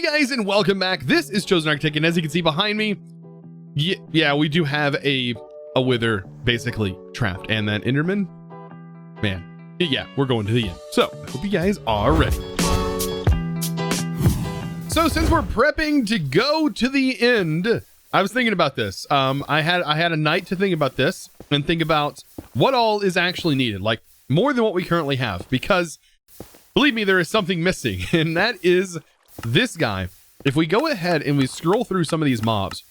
guys, and welcome back. This is ChosenArchitect, and as you can see behind me, yeah, we do have a wither basically trapped, and that Enderman, man, yeah, we're going to the end. So I hope you guys are ready. So since we're prepping to go to the end, I was thinking about this. I had a night to think about this and think about what all is actually needed, like more than what we currently have, because believe me, there is something missing, and that is this guy. If we go ahead and we scroll through some of these mobs,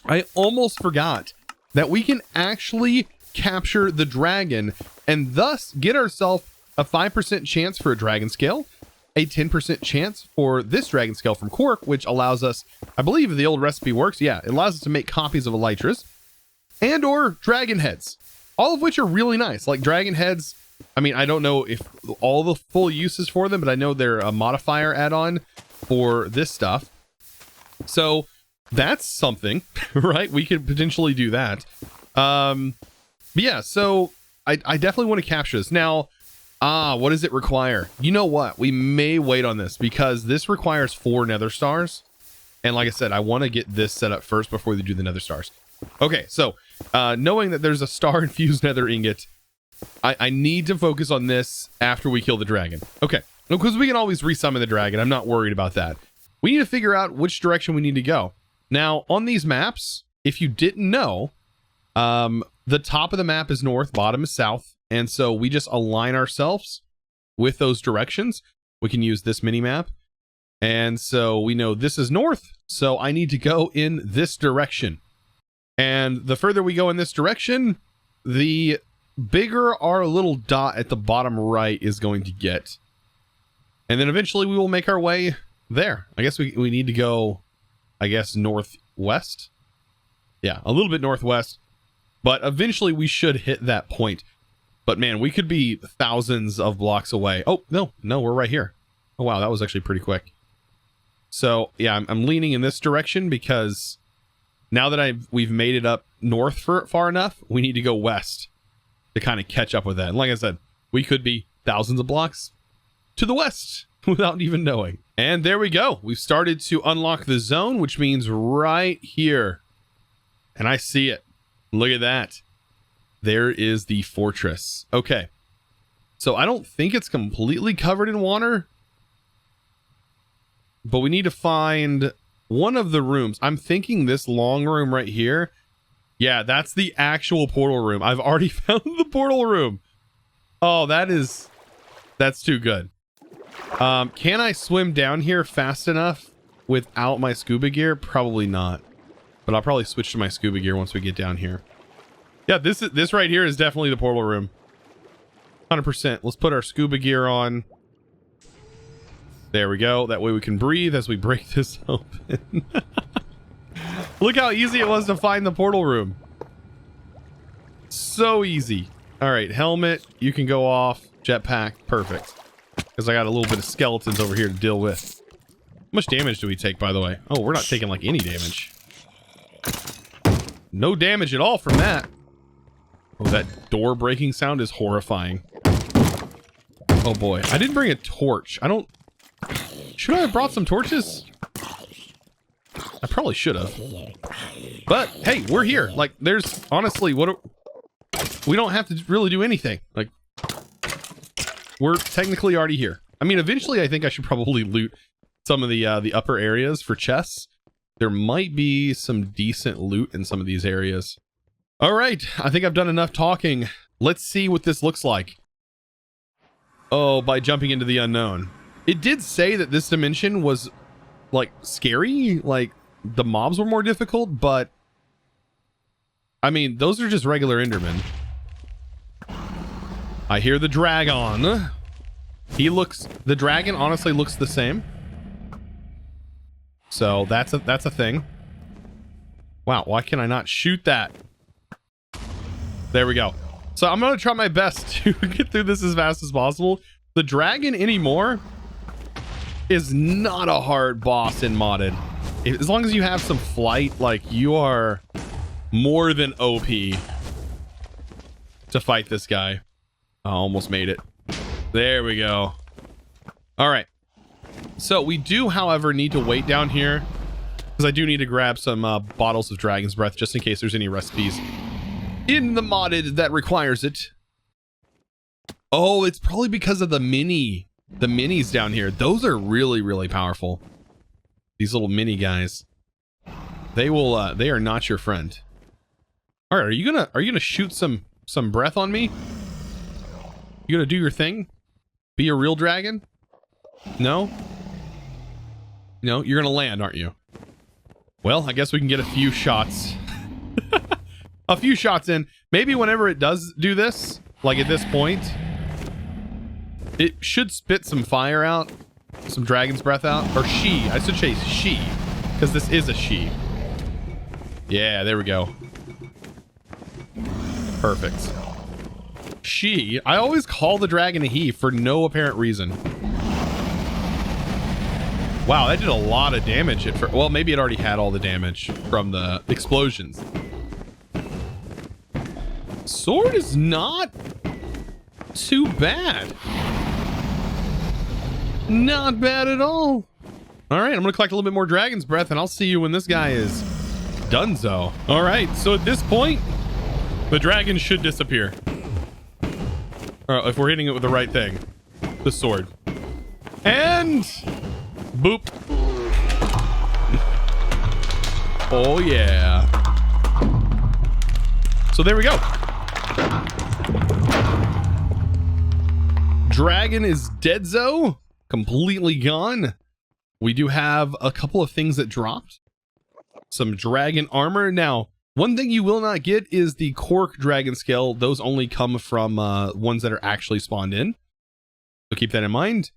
I almost forgot that we can actually capture the dragon and thus get ourselves a 5% chance for a dragon scale, a 10% chance for this dragon scale from Cork, which allows us, I believe the old recipe works, yeah, it allows us to make copies of elytras, and or dragon heads, all of which are really nice. Like dragon heads, I mean, I don't know if all the full uses for them, but I know they're a modifier add-on for this stuff. So that's something, right? We could potentially do that. But yeah, so I definitely want to capture this. Now, what does it require? You know what? We may wait on this because this requires 4 nether stars. And like I said, I want to get this set up first before we do the nether stars. Okay, so knowing that there's a star infused nether ingot, I need to focus on this after we kill the dragon. Okay, because we can always resummon the dragon. I'm not worried about that. We need to figure out which direction we need to go. Now, on these maps, if you didn't know, the top of the map is north, bottom is south. And so we just align ourselves with those directions. We can use this mini map. And so we know this is north. So I need to go in this direction. And the further we go in this direction, the bigger our little dot at the bottom right is going to get. And then eventually we will make our way there. I guess we need to go, I guess, northwest. Yeah, a little bit northwest. But eventually we should hit that point. But man, we could be thousands of blocks away. Oh, no, we're right here. Oh, wow, that was actually pretty quick. So yeah, I'm leaning in this direction because now that we've made it up north for far enough, we need to go west to kind of catch up with that. And like I said, we could be thousands of blocks to the west without even knowing. And there we go. We've started to unlock the zone, which means right here. And I see it. Look at that. There is the fortress. Okay. So I don't think it's completely covered in water, but we need to find one of the rooms. I'm thinking this long room right here. Yeah, that's the actual portal room. I've already found the portal room. Oh, that's too good. Can I swim down here fast enough without my scuba gear? Probably not. But I'll probably switch to my scuba gear once we get down here. Yeah, this right here is definitely the portal room. 100%. Let's put our scuba gear on. There we go. That way we can breathe as we break this open. Look how easy it was to find the portal room. So easy. All right, helmet, you can go off. Jetpack, perfect. Because I got a little bit of skeletons over here to deal with. How much damage do we take, by the way? Oh, we're not taking like any damage. No damage at all from that. Oh, that door breaking sound is horrifying. Oh boy, I didn't bring a torch. Should I have brought some torches? I probably should have. But hey, we're here. Like, there's honestly, we don't have to really do anything. Like, we're technically already here. I mean, eventually I think I should probably loot some of the upper areas for chests. There might be some decent loot in some of these areas. All right, I think I've done enough talking. Let's see what this looks like. Oh, by jumping into the unknown. It did say that this dimension was like scary, like the mobs were more difficult, but I mean, those are just regular Endermen. I hear the dragon. The dragon honestly looks the same. So that's a thing. Wow, why can I not shoot that? There we go. So I'm gonna try my best to get through this as fast as possible. The dragon anymore is not a hard boss in modded. As long as you have some flight, like, you are more than OP to fight this guy. I almost made it. There we go. All right. So we do, however, need to wait down here because I do need to grab some bottles of Dragon's Breath just in case there's any recipes in the modded that requires it. Oh, it's probably because of the minis down here. Those are really, really powerful. These little mini guys. They will they are not your friend. All right, are you gonna shoot some breath on me? You gonna do your thing? Be a real dragon? No? No, you're gonna land, aren't you? Well, I guess we can get a few shots. A few shots in. Maybe whenever it does do this, like at this point, it should spit some fire out, some dragon's breath out, or she. I should say she, because this is a she. Yeah, there we go. Perfect. She. I always call the dragon a he for no apparent reason. Wow, that did a lot of damage. Well, maybe it already had all the damage from the explosions. Sword is not too bad. Not bad at all. All right, I'm gonna collect a little bit more dragon's breath and I'll see you when this guy is donezo. All right, so at this point, the dragon should disappear. If we're hitting it with the right thing, the sword. And boop. Oh yeah. So there we go. Dragon is deadzo, completely gone. We do have a couple of things that dropped. Some dragon armor. Now, one thing you will not get is the cork dragon scale. Those only come from ones that are actually spawned in. So keep that in mind.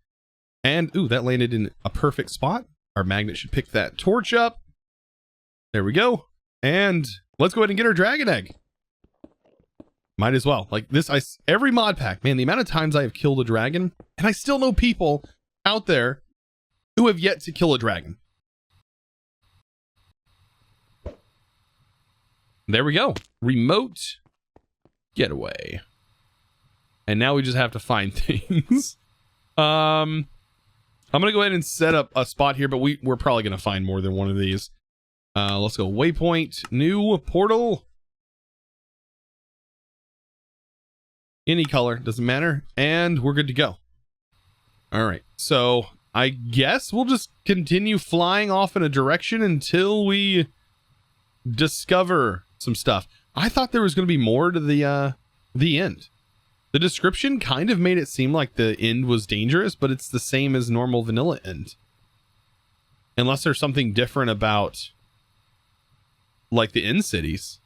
And, ooh, that landed in a perfect spot. Our magnet should pick that torch up. There we go. And let's go ahead and get our dragon egg. Might as well. Like this, every mod pack, man, the amount of times I have killed a dragon, and I still know people out there who have yet to kill a dragon. There we go. Remote getaway. And now we just have to find things. I'm gonna go ahead and set up a spot here, but we're probably gonna find more than one of these. Let's go waypoint, new portal. Any color, doesn't matter. And we're good to go. All right, so I guess we'll just continue flying off in a direction until we discover some stuff. I thought there was going to be more to the end. The description kind of made it seem like the end was dangerous, but it's the same as normal vanilla end. Unless there's something different about like the end cities.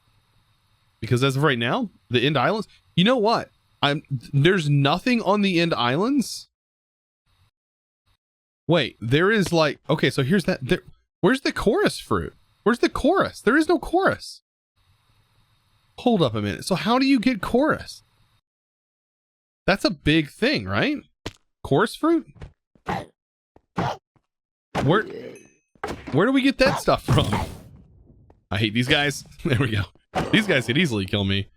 Because as of right now, the end islands, you know what? There's nothing on the end islands. Wait, there is like, okay, so here's that. Where's the chorus fruit? Where's the chorus? There is no chorus. Hold up a minute. So how do you get chorus? That's a big thing, right? Chorus fruit? Where do we get that stuff from? I hate these guys. There we go. These guys could easily kill me.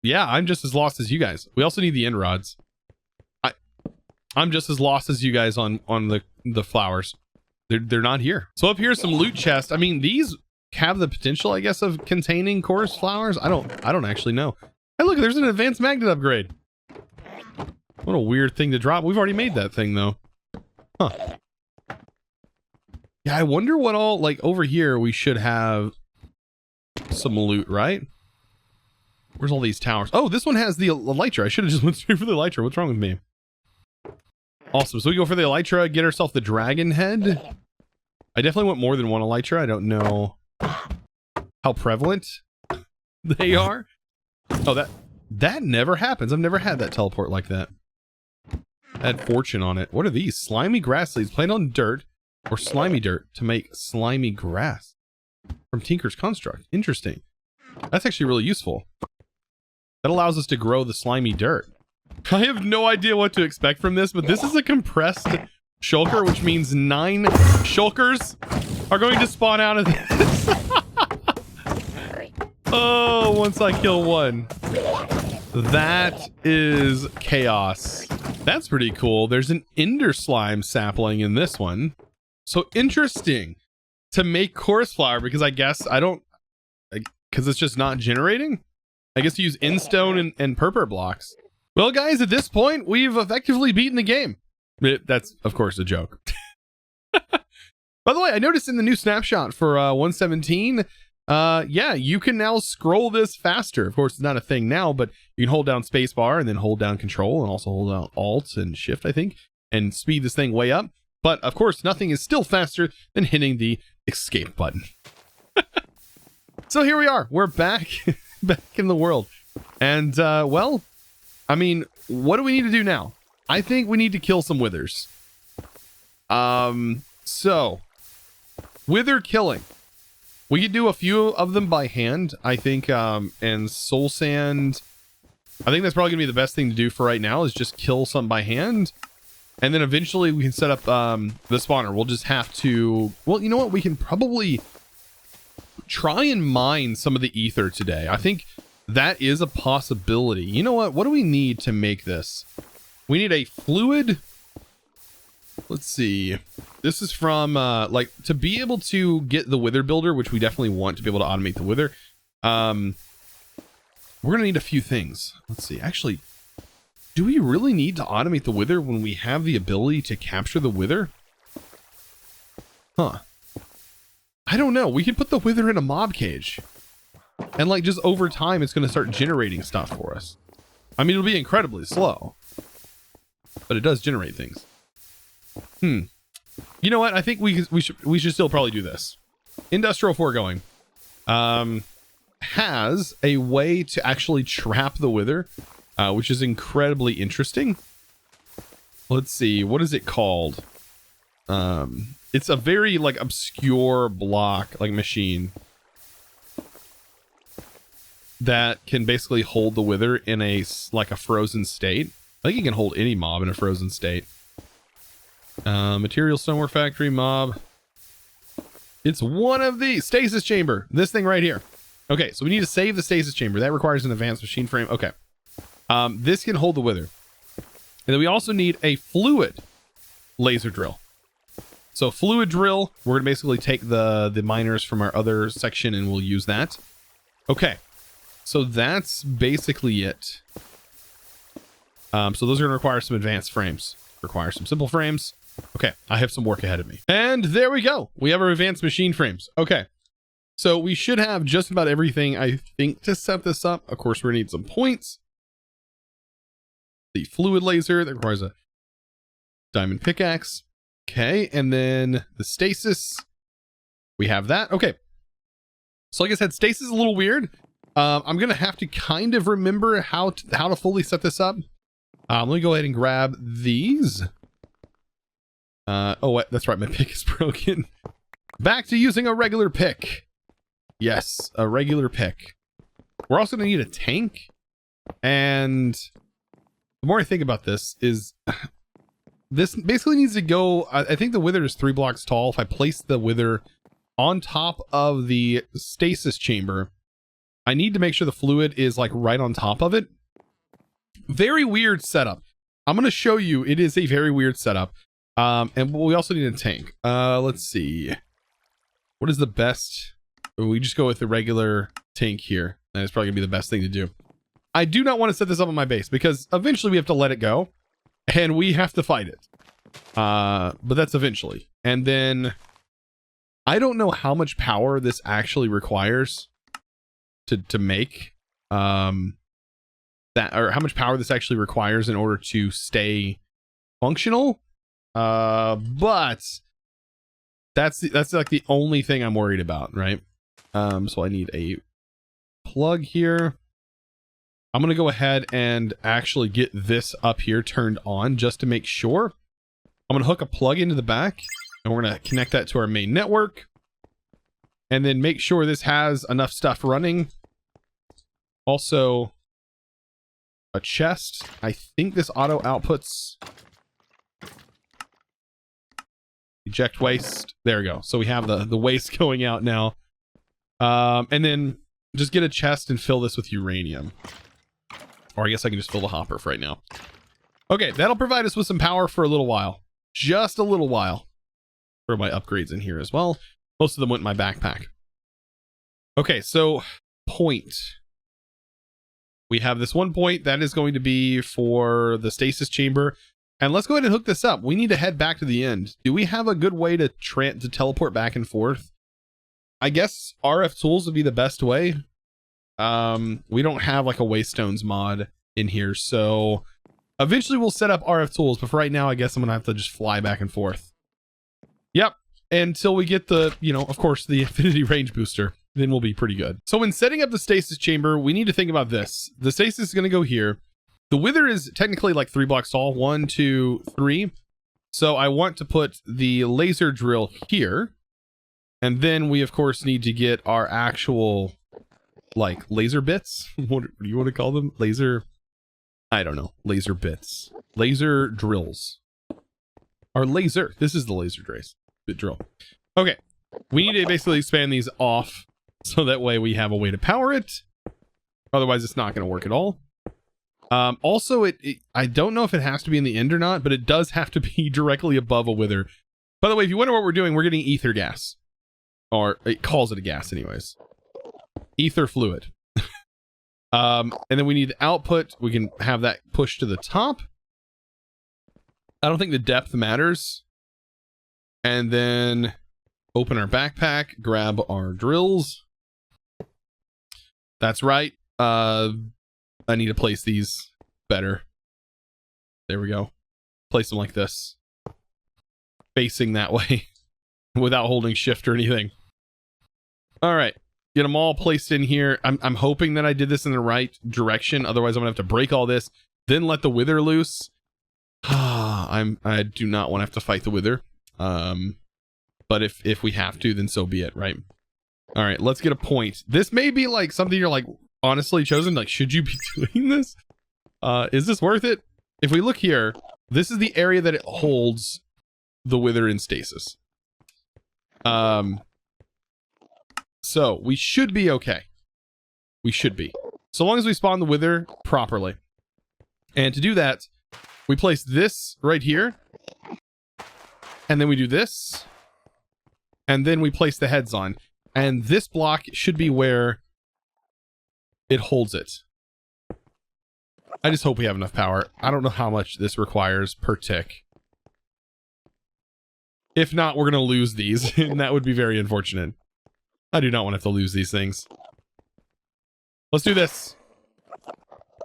Yeah, I'm just as lost as you guys. We also need the end rods. I'm just as lost as you guys on the flowers. They're not here. So up here's some loot chest. I mean, these have the potential, I guess, of containing chorus flowers. I don't actually know. Hey, look, there's an advanced magnet upgrade. What a weird thing to drop. We've already made that thing though. Huh. Yeah, I wonder what all, like over here we should have some loot, right? Where's all these towers? Oh, this one has the elytra. I should have just went straight for the elytra. What's wrong with me? Awesome. So we go for the elytra, get ourselves the dragon head. I definitely want more than one elytra. I don't know how prevalent they are. Oh, that never happens. I've never had that teleport like that. I had fortune on it. What are these? Slimy grass leaves planted on dirt or slimy dirt to make slimy grass from Tinker's Construct. Interesting. That's actually really useful. That allows us to grow the slimy dirt. I have no idea what to expect from this, but this is a compressed shulker, which means 9 shulkers are going to spawn out of this. Oh, once I kill one. That is chaos. That's pretty cool. There's an ender slime sapling in this one. So interesting to make chorus flower, because I guess because it's just not generating. I guess you use endstone and purpur blocks. Well, guys, at this point, we've effectively beaten the game. That's, of course, a joke. By the way, I noticed in the new snapshot for 117, yeah, you can now scroll this faster. Of course, it's not a thing now, but you can hold down spacebar and then hold down control and also hold down alt and shift, I think, and speed this thing way up. But of course, nothing is still faster than hitting the escape button. So here we are. We're back, back in the world. And, well, I mean, what do we need to do now? I think we need to kill some withers. So, wither killing. We could do a few of them by hand, I think, and soul sand. I think that's probably gonna be the best thing to do for right now, is just kill some by hand. And then eventually we can set up the spawner. We'll just have to, well, you know what? We can probably try and mine some of the ether today. I think that is a possibility. You know what? What do we need to make this? We need a fluid. Let's see. This is from, like, to be able to get the wither builder, which we definitely want to be able to automate the wither. We're going to need a few things. Let's see. Actually, do we really need to automate the wither when we have the ability to capture the wither? Huh. I don't know. We can put the wither in a mob cage. And, like, just over time, it's going to start generating stuff for us. I mean, it'll be incredibly slow. But it does generate things. You know what? I think we should still probably do this. Industrial Foregoing has a way to actually trap the wither, which is incredibly interesting. Let's see, what is it called? It's a very, like, obscure block, like, machine that can basically hold the wither in a, like, a frozen state. I think you can hold any mob in a frozen state. Material Stoneware Factory mob. It's one of these. Stasis Chamber. This thing right here. Okay, so we need to save the Stasis Chamber. That requires an advanced machine frame. Okay. This can hold the wither. And then we also need a fluid laser drill. So fluid drill, we're going to basically take the miners from our other section and we'll use that. Okay. So that's basically it. So those are going to require some advanced frames. Require some simple frames. Okay, I have some work ahead of me. And there we go. We have our advanced machine frames. Okay. So we should have just about everything, I think, to set this up. Of course, we're going to need some points. The fluid laser that requires a diamond pickaxe. Okay, and then the stasis. We have that. Okay. So like I said, stasis is a little weird. I'm going to have to kind of remember how to fully set this up. Let me go ahead and grab these. Oh, that's right. My pick is broken. Back to using a regular pick. Yes, a regular pick. We're also going to need a tank. And the more I think about this is this basically needs to go. I think the wither is 3 blocks tall. If I place the wither on top of the stasis chamber, I need to make sure the fluid is, like, right on top of it. Very weird setup. I'm going to show you. It is a very weird setup. And we also need a tank. Let's see. What is the best? We just go with the regular tank here. And it's probably gonna be the best thing to do. I do not want to set this up on my base because eventually we have to let it go and we have to fight it. But that's eventually. And then I don't know how much power this actually requires to make, that, or how much power this actually requires in order to stay functional. But that's like the only thing I'm worried about, right? So I need a plug here. I'm going to go ahead and actually get this up here turned on just to make sure. I'm going to hook a plug into the back and we're going to connect that to our main network and then make sure this has enough stuff running. Also, a chest. I think this auto outputs eject waste. There we go. So we have the waste going out now. And then just get a chest and fill this with uranium. Or I guess I can just fill the hopper for right now. Okay, that'll provide us with some power for a little while. Just a little while. Throw my upgrades in here as well. Most of them went in my backpack. Okay, so point. We have this one point that is going to be for the stasis chamber. And let's go ahead and hook this up. We need to head back to the end. Do we have a good way to teleport back and forth? I guess RF tools would be the best way. We don't have like a Waystones mod in here, so eventually we'll set up RF tools, but for right now, I guess I'm gonna have to just fly back and forth. Yep, until we get the, you know, of course, the affinity range booster, then we'll be pretty good. So when setting up the stasis chamber, we need to think about this. The stasis is gonna go here. The wither is technically like 3 blocks tall, 1, 2, 3. So I want to put the laser drill here. And then we of course need to get our actual like laser bits. What do you want to call them? Laser, I don't know. Laser bits. Laser drills. Or laser. This is the laser drill. Okay. We need to basically expand these off so that way we have a way to power it. Otherwise it's not going to work at all. Also, I don't know if it has to be in the end or not, but it does have to be directly above a wither. By the way, if you wonder what we're doing, we're getting ether gas. Or it calls it a gas anyways. Ether fluid. And then we need the output. We can have that pushed to the top. I don't think the depth matters. And then open our backpack, grab our drills. That's right. I need to place these better. There we go. Place them like this. Facing that way. Without holding shift or anything. All right. Get them all placed in here. I'm hoping that I did this in the right direction. Otherwise, I'm going to have to break all this. Then let the wither loose. I do not want to have to fight the wither. But if we have to, then so be it, right? All right. Let's get a point. This may be like something you're like, honestly, Chosen, like, should you be doing this? Is this worth it? If we look here, this is the area that it holds the wither in stasis. So we should be okay. We should be. So long as we spawn the wither properly. And to do that, we place this right here. And then we do this. And then we place the heads on. And this block should be where it holds it. I just hope we have enough power. I don't know how much this requires per tick. If not, we're going to lose these, and that would be very unfortunate. I do not want to have to lose these things. Let's do this.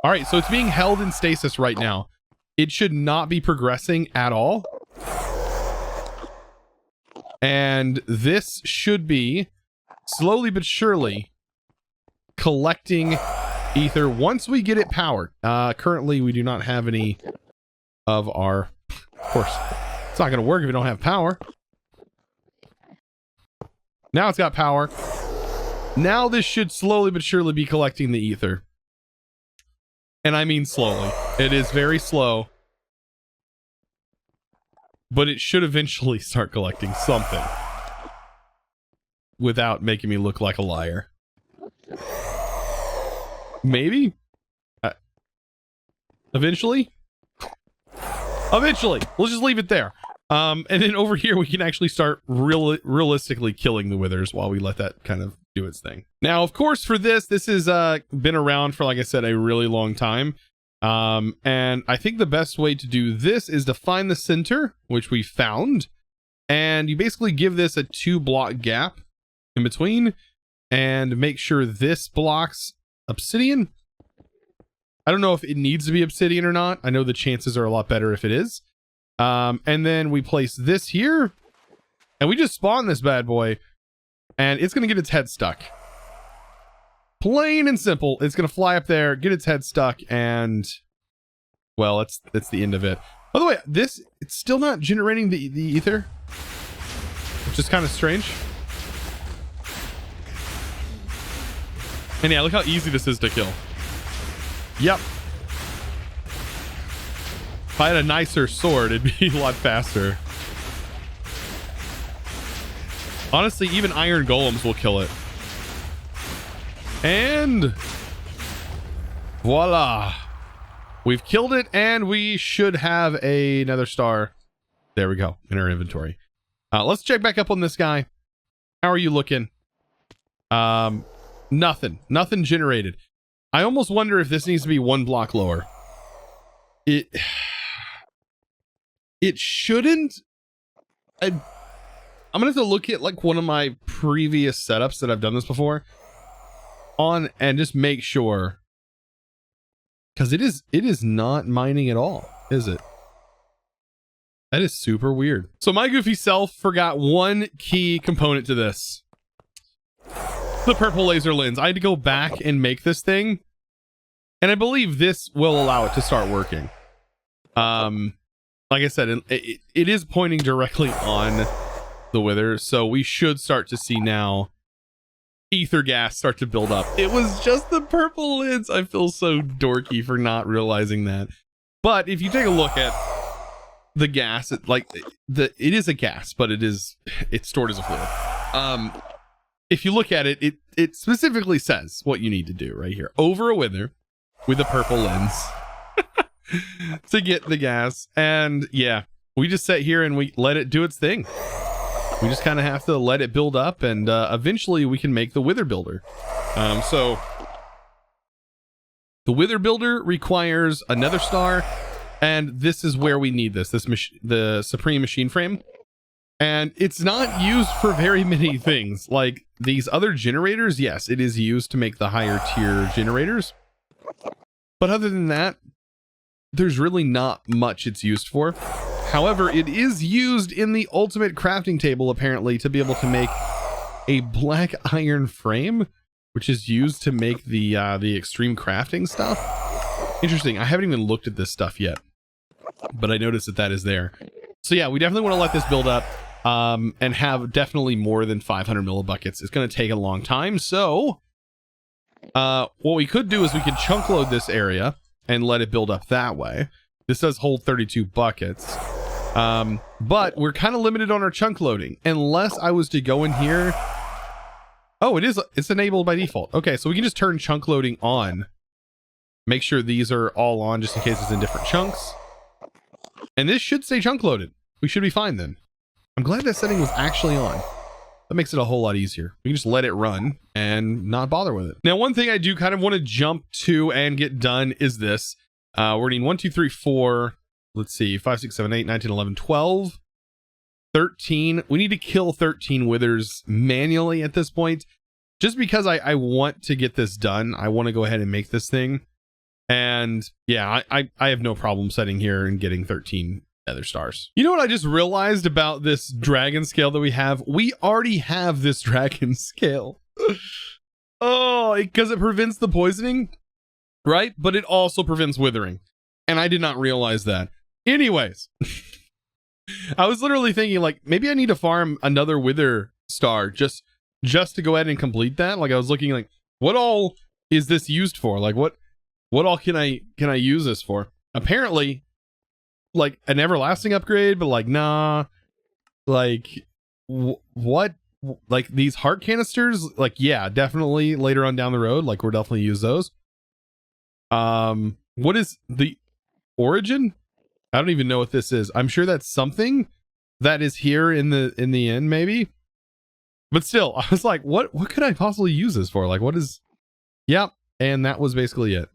All right, so it's being held in stasis right now. It should not be progressing at all. And this should be, slowly but surely, collecting ether once we get it powered. Currently, we do not have any of our... Of course, it's not going to work if we don't have power. Now it's got power. Now this should slowly but surely be collecting the ether. And I mean slowly. It is very slow. But it should eventually start collecting something. Without making me look like a liar. Maybe? Eventually? Eventually! We'll just leave it there. And then over here we can actually start realistically killing the withers while we let that kind of do its thing. Now, of course, for this has been around for, like I said, a really long time. And I think the best way to do this is to find the center, which we found. And you basically give this a 2-block gap in between and make sure this blocks obsidian. I don't know if it needs to be obsidian or not. I know the chances are a lot better if it is. And then we place this here and we just spawn this bad boy and it's going to get its head stuck. Plain and simple. It's going to fly up there, get its head stuck, and well, that's the end of it. By the way, it's still not generating the ether, which is kind of strange. And yeah, look how easy this is to kill. Yep. If I had a nicer sword, it'd be a lot faster. Honestly, even iron golems will kill it. And voila. We've killed it, and we should have another star. There we go, in our inventory. Let's check back up on this guy. How are you looking? Nothing generated. I almost wonder if this needs to be 1 block lower. It shouldn't. I'm gonna have to look at like one of my previous setups that I've done this before on and just make sure, because it is not mining at all, is it? That is super weird. So my goofy self forgot one key component to this. The purple laser lens. I had to go back and make this thing, and I believe this will allow it to start working. Like I said, it is pointing directly on the wither, so we should start to see now ether gas start to build up. It was just the purple lens. I feel so dorky for not realizing that. But if you take a look at the gas, it is a gas, but it's stored as a fluid. If you look at it, it specifically says what you need to do right here. Over a wither with a purple lens to get the gas. And yeah, we just sit here and we let it do its thing. We just kind of have to let it build up, and eventually we can make the wither builder. So the wither builder requires another star, and this is where we need the supreme machine frame. And it's not used for very many things. Like these other generators, yes, it is used to make the higher tier generators. But other than that, there's really not much it's used for. However, it is used in the ultimate crafting table, apparently, to be able to make a black iron frame, which is used to make the extreme crafting stuff. Interesting. I haven't even looked at this stuff yet, but I noticed that is there. So yeah, we definitely want to let this build up and have definitely more than 500 millibuckets. It's going to take a long time. So what we could do is we could chunk load this area and let it build up that way. This does hold 32 buckets. But we're kind of limited on our chunk loading unless I was to go in here. Oh, it's enabled by default. Okay, so we can just turn chunk loading on. Make sure these are all on just in case it's in different chunks. And this should stay chunk loaded. We should be fine then. I'm glad that setting was actually on. That makes it a whole lot easier. We can just let it run and not bother with it. Now, one thing I do kind of want to jump to and get done is this. We're needing 1, 2, 3, 4. Let's see, 5, 6, 7, 8, 9, 10, 11, 12, 13. We need to kill 13 withers manually at this point. Just because I want to get this done. I want to go ahead and make this thing. And yeah, I have no problem setting here and getting 13 nether stars. You know what I just realized about this dragon scale that we have? We already have this dragon scale. Oh, because it prevents the poisoning, right? But it also prevents withering. And I did not realize that. Anyways, I was literally thinking like maybe I need to farm another wither star just to go ahead and complete that. Like I was looking like, what all is this used for? Like what all can I use this for? Apparently like an everlasting upgrade, but like nah. Like what? Like these heart canisters? Like yeah, definitely later on down the road. Like we're definitely use those. What is the origin? I don't even know what this is. I'm sure that's something that is here in the end, maybe. But still, I was like, what could I possibly use this for? Like, what is? Yep, and that was basically it.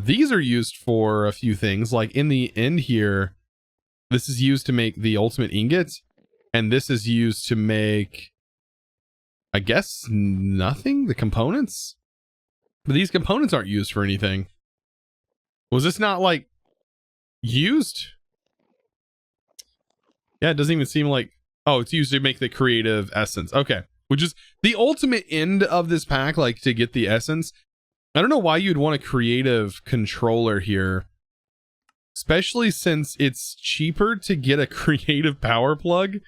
These are used for a few things. Like in the end here, this is used to make the ultimate ingot, and this is used to make, I guess, nothing. The components, but these components aren't used for anything. Was this not like used? Yeah, it doesn't even seem like. Oh, it's used to make the creative essence. Okay, which is the ultimate end of this pack, like to get the essence. I don't know why you'd want a creative controller here, especially since it's cheaper to get a creative power plug.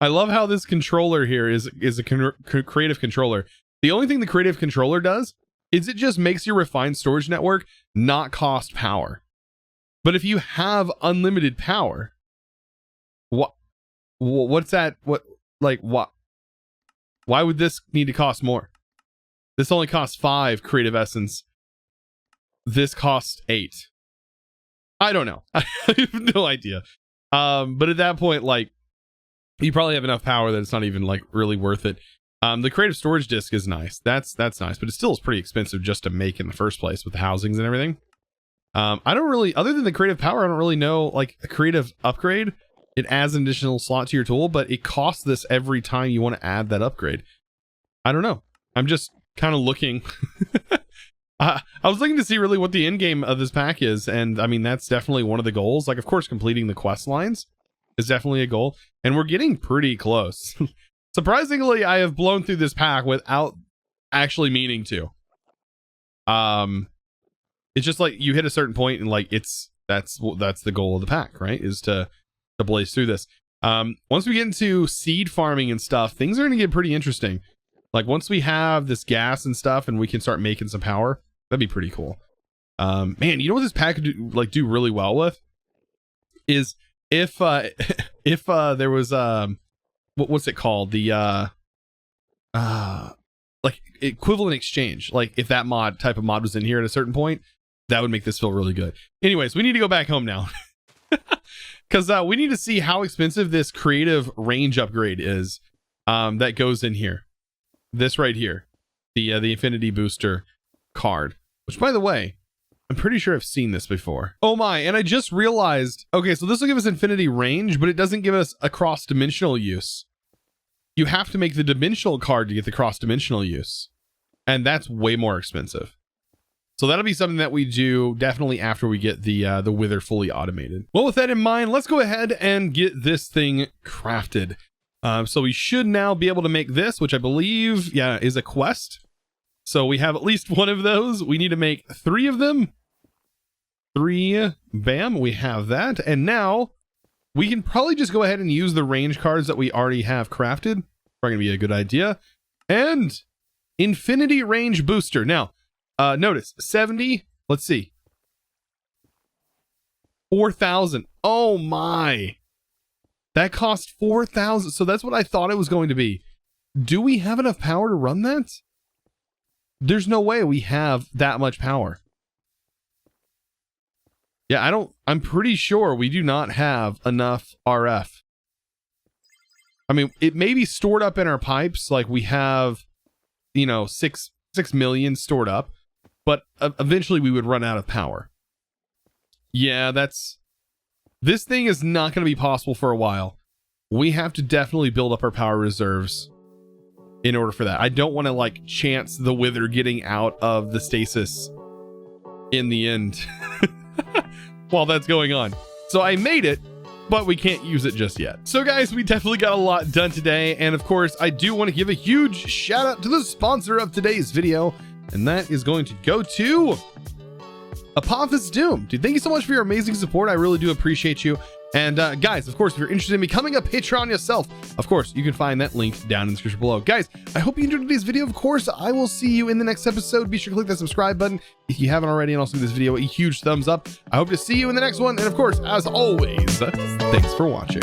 I love how this controller here is a creative controller. The only thing the creative controller does is it just makes your refined storage network not cost power. But if you have unlimited power, what's that? What? Why would this need to cost more? This only costs 5 creative essence. this costs 8. I don't know. I have no idea. But at that point, like, you probably have enough power that it's not even like really worth it. The creative storage disk is nice. That's nice, but it still is pretty expensive just to make in the first place with the housings and everything. I don't really, other than the creative power, I don't really know, like a creative upgrade. It adds an additional slot to your tool, but it costs this every time you want to add that upgrade. I don't know. I'm just kind of looking. I was looking to see really what the end game of this pack is. And I mean, that's definitely one of the goals. Like, of course, completing the quest lines is definitely a goal. And we're getting pretty close. Surprisingly, I have blown through this pack without actually meaning to. It's just like you hit a certain point and like that's the goal of the pack, right? Is to blaze through this. Once we get into seed farming and stuff, things are going to get pretty interesting. Like once we have this gas and stuff and we can start making some power, that'd be pretty cool. Man, you know what this pack could do really well with is if there was what's it called, the like equivalent exchange. Like if that type of mod was in here at a certain point, that would make this feel really good. Anyways, we need to go back home now because we need to see how expensive this creative range upgrade is that goes in here. This right here, the Infinity Booster card, which by the way, I'm pretty sure I've seen this before. Oh my, and I just realized, okay, so this will give us infinity range, but it doesn't give us a cross-dimensional use. You have to make the dimensional card to get the cross-dimensional use. And that's way more expensive. So that'll be something that we do definitely after we get the Wither fully automated. Well, with that in mind, let's go ahead and get this thing crafted. So we should now be able to make this, which I believe, yeah, is a quest. So we have at least one of those. We need to make 3 of them. 3, bam, we have that. And now we can probably just go ahead and use the range cards that we already have crafted. Probably gonna be a good idea. And infinity range booster. Now, notice 70, let's see. 4,000. Oh my. That cost 4,000. So that's what I thought it was going to be. Do we have enough power to run that? There's no way we have that much power. Yeah, I'm pretty sure we do not have enough RF. I mean, it may be stored up in our pipes, like we have, you know, 6 million stored up, but eventually we would run out of power. Yeah, this thing is not going to be possible for a while. We have to definitely build up our power reserves in order for that. I don't want to like chance the Wither getting out of the stasis in the end while that's going on. So I made it, but we can't use it just yet. So guys, we definitely got a lot done today. And of course, I do want to give a huge shout out to the sponsor of today's video. And that is going to go to Apophis Doom. Dude, thank you so much for your amazing support. I really do appreciate you. And guys, of course, if you're interested in becoming a Patreon yourself, of course, you can find that link down in the description below. Guys, I hope you enjoyed today's video. Of course, I will see you in the next episode. Be sure to click that subscribe button if you haven't already, and also give this video a huge thumbs up. I hope to see you in the next one. And of course, as always, thanks for watching.